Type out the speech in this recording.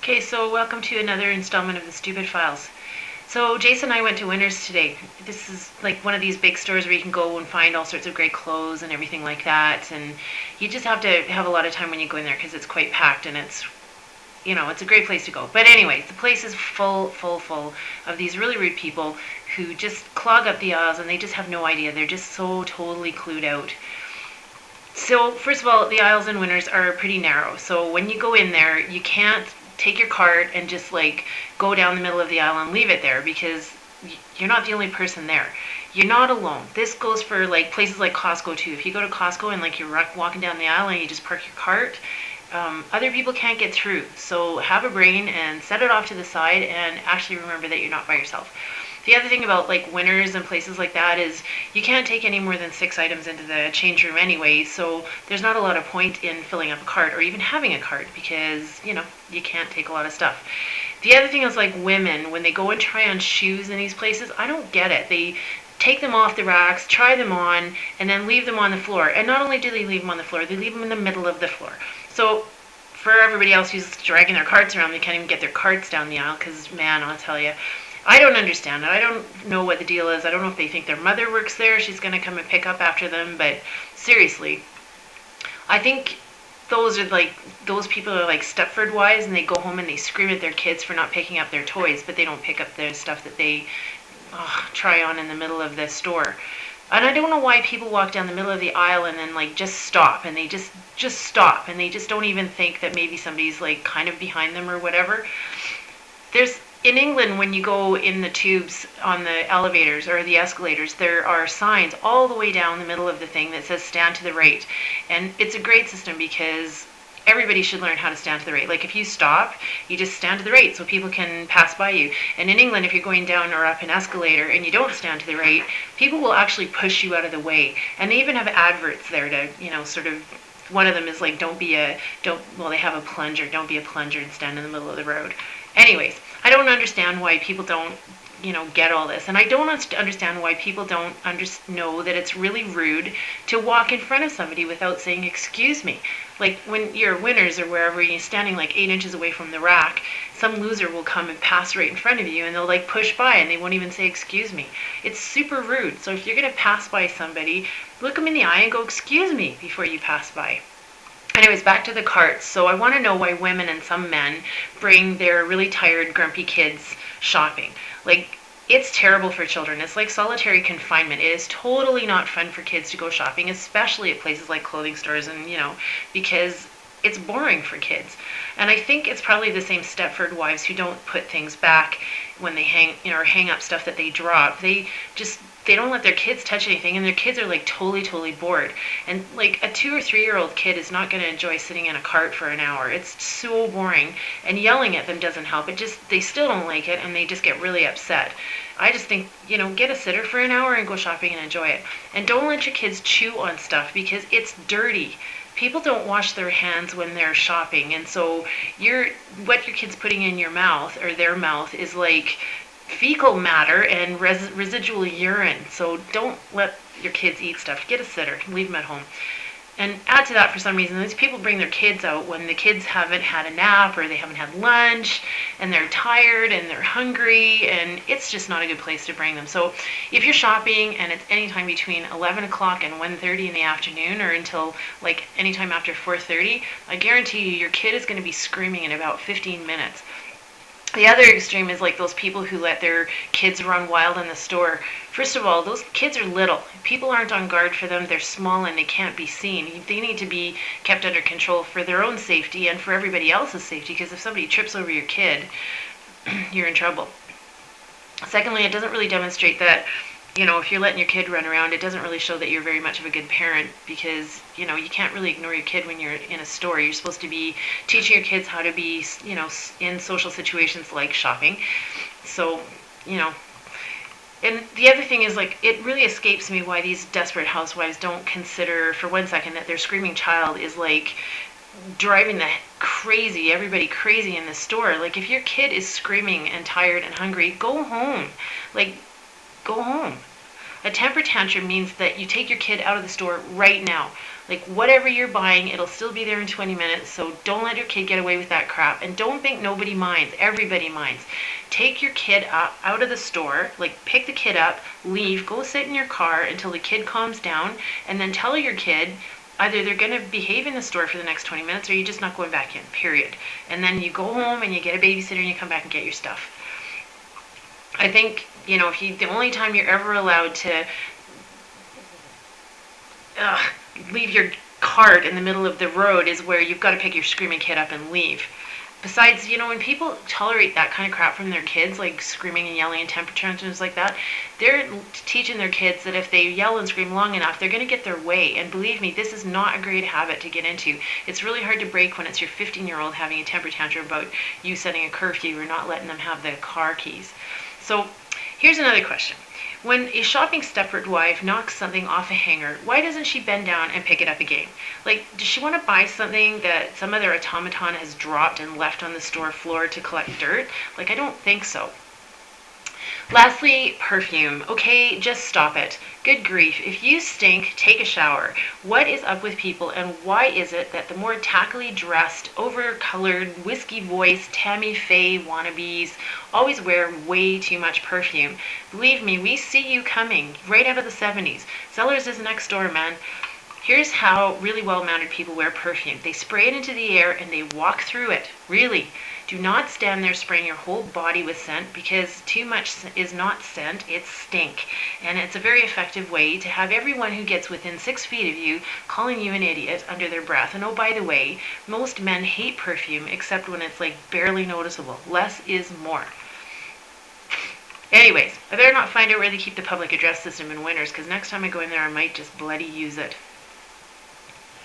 Okay, so welcome to another installment of the Stupid Files. So Jason and I went to Winners today. This is like one of these big stores where you can go and find all sorts of great clothes and everything like that. And you just have to have a lot of time when you go in there because it's quite packed and it's a great place to go. But anyways, the place is full of these really rude people who just clog up the aisles and they just have no idea. They're just so totally clued out. So first of all, the aisles in Winners are pretty narrow. So when you go in there, you can't take your cart and just like go down the middle of the aisle and leave it there because you're not the only person there. You're not alone. This goes for like places like Costco too. If you go to Costco and like you're walking down the aisle and you just park your cart, other people can't get through. So have a brain and set it off to the side and actually remember that you're not by yourself. The other thing about like Winners and places like that is you can't take any more than 6 items into the change room anyway, so there's not a lot of point in filling up a cart or even having a cart because, you can't take a lot of stuff. The other thing is like women, when they go and try on shoes in these places, I don't get it. They take them off the racks, try them on, and then leave them on the floor. And not only do they leave them on the floor, they leave them in the middle of the floor. So for everybody else who's dragging their carts around, they can't even get their carts down the aisle because, man, I'll tell you, I don't understand it. I don't know what the deal is. I don't know if they think their mother works there. She's going to come and pick up after them. But seriously, I think those people are like Stepford wives and they go home and they scream at their kids for not picking up their toys, but they don't pick up the stuff that they try on in the middle of the store. And I don't know why people walk down the middle of the aisle and then like just stop and they just stop and they just don't even think that maybe somebody's like kind of behind them or whatever. There's In England, when you go in the tubes on the elevators or the escalators, there are signs all the way down the middle of the thing that says stand to the right. And it's a great system because everybody should learn how to stand to the right. Like if you stop, you just stand to the right so people can pass by you. And in England, if you're going down or up an escalator and you don't stand to the right, people will actually push you out of the way. And they even have adverts there to, sort of, one of them is like, they have a plunger, don't be a plunger and stand in the middle of the road. Anyways, I don't understand why people don't, get all this. And I don't understand why people don't know that it's really rude to walk in front of somebody without saying, excuse me. Like when you're Winners or wherever, you're standing like 8 inches away from the rack, some loser will come and pass right in front of you and they'll like push by and they won't even say, excuse me. It's super rude. So if you're going to pass by somebody, look them in the eye and go, excuse me, before you pass by. Anyways, back to the carts. So I want to know why women and some men bring their really tired, grumpy kids shopping. Like, it's terrible for children. It's like solitary confinement. It is totally not fun for kids to go shopping, especially at places like clothing stores and, because it's boring for kids. And I think it's probably the same Stepford wives who don't put things back when they hang up stuff that they drop. They don't let their kids touch anything, and their kids are like totally bored. And like a 2 or 3 year old kid is not going to enjoy sitting in a cart for an hour. It's so boring, and yelling at them doesn't help. They still don't like it, and they just get really upset. I just think, get a sitter for an hour and go shopping and enjoy it. And don't let your kids chew on stuff because it's dirty. People don't wash their hands when they're shopping, and so what your kid's putting in your mouth or their mouth is like fecal matter and residual urine. So don't let your kids eat stuff. Get a sitter. Leave them at home. And add to that, for some reason, these people bring their kids out when the kids haven't had a nap or they haven't had lunch and they're tired and they're hungry, and it's just not a good place to bring them. So if you're shopping and it's anytime between 11 o'clock and 1:30 in the afternoon or until like anytime after 4:30, I guarantee you your kid is going to be screaming in about 15 minutes. The other extreme is like those people who let their kids run wild in the store. First of all, those kids are little. People aren't on guard for them. They're small and they can't be seen. They need to be kept under control for their own safety and for everybody else's safety, because if somebody trips over your kid, you're in trouble. Secondly, it doesn't really demonstrate that, if you're letting your kid run around, it doesn't really show that you're very much of a good parent because, you can't really ignore your kid when you're in a store. You're supposed to be teaching your kids how to be, in social situations like shopping. So, and the other thing is, like, it really escapes me why these desperate housewives don't consider for 1 second that their screaming child is, like, driving everybody crazy in the store. Like, if your kid is screaming and tired and hungry, go home. Like, go home. A temper tantrum means that you take your kid out of the store right now. Like, whatever you're buying, it'll still be there in 20 minutes, so don't let your kid get away with that crap. And don't think nobody minds. Everybody minds. Take your kid out of the store, like pick the kid up, leave, go sit in your car until the kid calms down, and then tell your kid either they're going to behave in the store for the next 20 minutes or you're just not going back in, period. And then you go home and you get a babysitter and you come back and get your stuff. I think, if the only time you're ever allowed to leave your cart in the middle of the road is where you've got to pick your screaming kid up and leave. Besides, when people tolerate that kind of crap from their kids, like screaming and yelling and temper tantrums like that, they're teaching their kids that if they yell and scream long enough, they're going to get their way. And believe me, this is not a great habit to get into. It's really hard to break when it's your 15-year-old having a temper tantrum about you setting a curfew or not letting them have the car keys. So here's another question. When a shopping Stepford wife knocks something off a hanger, why doesn't she bend down and pick it up again? Like, does she want to buy something that some other automaton has dropped and left on the store floor to collect dirt? Like, I don't think so. Lastly, perfume. Okay, just stop it. Good grief. If you stink, take a shower. What is up with people, and why is it that the more tackily dressed, over-colored, whiskey voiced, Tammy Faye wannabes always wear way too much perfume? Believe me, we see you coming right out of the 70s. Zellers is next door, man. Here's how really well-mounted people wear perfume. They spray it into the air and they walk through it. Really. Do not stand there spraying your whole body with scent, because too much is not scent, it's stink. And it's a very effective way to have everyone who gets within 6 feet of you calling you an idiot under their breath. And oh, by the way, most men hate perfume except when it's like barely noticeable. Less is more. Anyways, I better not find out where they keep the public address system in Winners, because next time I go in there I might just bloody use it.